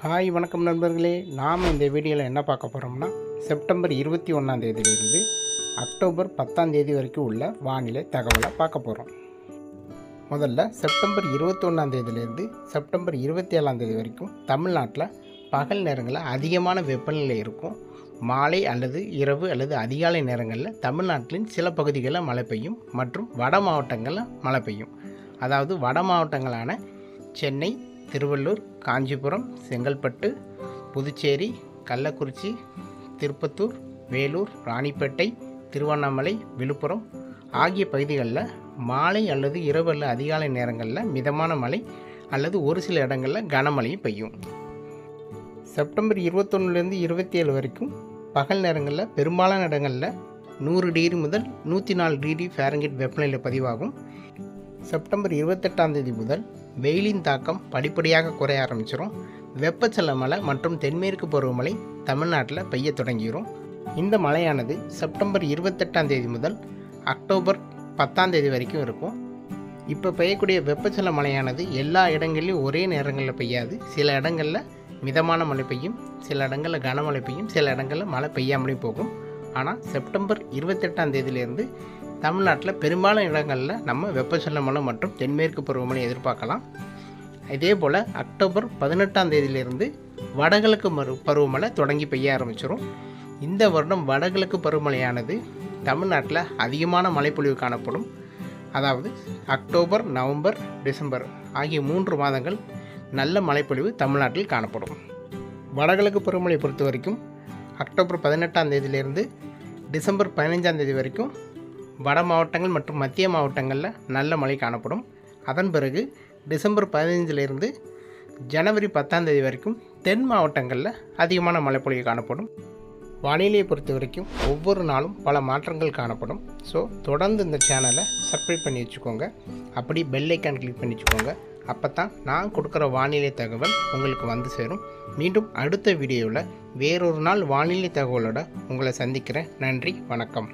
Hi வணக்கம் நண்பர்களே. நாம் இந்த வீடியோவில் என்ன பார்க்க போகிறோம்னா செப்டம்பர் 21ஆம் தேதியிலிருந்து அக்டோபர் 10ஆம் தேதி வரைக்கும் உள்ள வானிலை தகவலை பார்க்க போகிறோம். முதல்ல செப்டம்பர் 21ஆம் தேதியிலிருந்து செப்டம்பர் 27ஆம் தேதி வரைக்கும் தமிழ்நாட்டில் பகல் நேரங்களில் அதிகமான வெப்பநிலை இருக்கும். மாலை அல்லது இரவு அல்லது அதிகாலை நேரங்களில் தமிழ்நாட்டின் சில பகுதிகளில் மழை பெய்யும் மற்றும் வட மாவட்டங்களில் மழை பெய்யும். அதாவது வட மாவட்டங்களான சென்னை, திருவள்ளூர், காஞ்சிபுரம், செங்கல்பட்டு, புதுச்சேரி, கள்ளக்குறிச்சி, திருப்பத்தூர், வேலூர், ராணிப்பேட்டை, திருவண்ணாமலை, விழுப்புரம் ஆகிய பகுதிகளில் மாலை அல்லது இரவு அல்லது அதிகாலை நேரங்களில் மிதமான மழை அல்லது ஒரு சில இடங்களில் கனமழையும் பெய்யும். செப்டம்பர் 21லேருந்து 27 வரைக்கும் பகல் நேரங்களில் பெரும்பாலான இடங்களில் 100 டிகிரி முதல் 104 டிகிரி ஃபாரன்ஹீட் வெப்பநிலை பதிவாகும். செப்டம்பர் 28ஆம் தேதி முதல் வெயிலின் தாக்கம் படிப்படியாக குறைய ஆரம்பிச்சிடும். வெப்பச்சலன மழை மற்றும் தென்மேற்கு பருவமழை தமிழ்நாட்டில் பெய்ய தொடங்கிடும். இந்த மழையானது செப்டம்பர் 28ஆம் தேதி முதல் அக்டோபர் 10ஆம் தேதி வரைக்கும் இருக்கும். இப்போ பெய்யக்கூடிய வெப்பச்சலன மழையானது எல்லா இடங்கள்லையும் ஒரே நேரங்களில் பெய்யாது. சில இடங்களில் மிதமான மழை பெய்யும், சில இடங்களில் கனமழை பெய்யும், சில இடங்களில் மழை பெய்யாமலேயும் போகும். ஆனால் செப்டம்பர் 28ஆம் தேதியிலேருந்து தமிழ்நாட்டில் பெரும்பாலான இடங்களில் நம்ம வெப்பச்சலன மழை மற்றும் தென்மேற்கு பருவமழை எதிர்பார்க்கலாம். இதே போல் அக்டோபர் 18ஆம் தேதியிலிருந்து வடகிழக்கு பருவமழை தொடங்கி பெய்ய ஆரம்பிச்சிடும். இந்த வருடம் வடகிழக்கு பருவமழையானது தமிழ்நாட்டில் அதிகமான மழைப்பொழிவு காணப்படும். அதாவது அக்டோபர், நவம்பர், டிசம்பர் ஆகிய 3 மாதங்கள் நல்ல மழைப்பொழிவு தமிழ்நாட்டில் காணப்படும். வடகிழக்கு பருவமழை பொறுத்த வரைக்கும் அக்டோபர் 18ஆம் தேதியிலிருந்து டிசம்பர் 15ஆம் தேதி வரைக்கும் வட மாவட்டங்கள் மற்றும் மத்திய மாவட்டங்களில் நல்ல மழை காணப்படும். அதன் பிறகு டிசம்பர் 15லிருந்து ஜனவரி 10ஆம் தேதி வரைக்கும் தென் மாவட்டங்களில் அதிகமான மழைப்பொழிவு காணப்படும். வானிலையை பொறுத்த வரைக்கும் ஒவ்வொரு நாளும் பல மாற்றங்கள் காணப்படும். ஸோ தொடர்ந்து இந்த சேனலை சப்ஸ்கிரைப் பண்ணி வச்சுக்கோங்க. அப்படி பெல் ஐக்கான் கிளிக் பண்ணி வச்சுக்கோங்க. அப்போ தான் நான் கொடுக்குற வானிலை தகவல் உங்களுக்கு வந்து சேரும். மீண்டும் அடுத்த வீடியோவில் வேறொரு நாள் வானிலை தகவலோடு உங்களை சந்திக்கிறேன். நன்றி, வணக்கம்.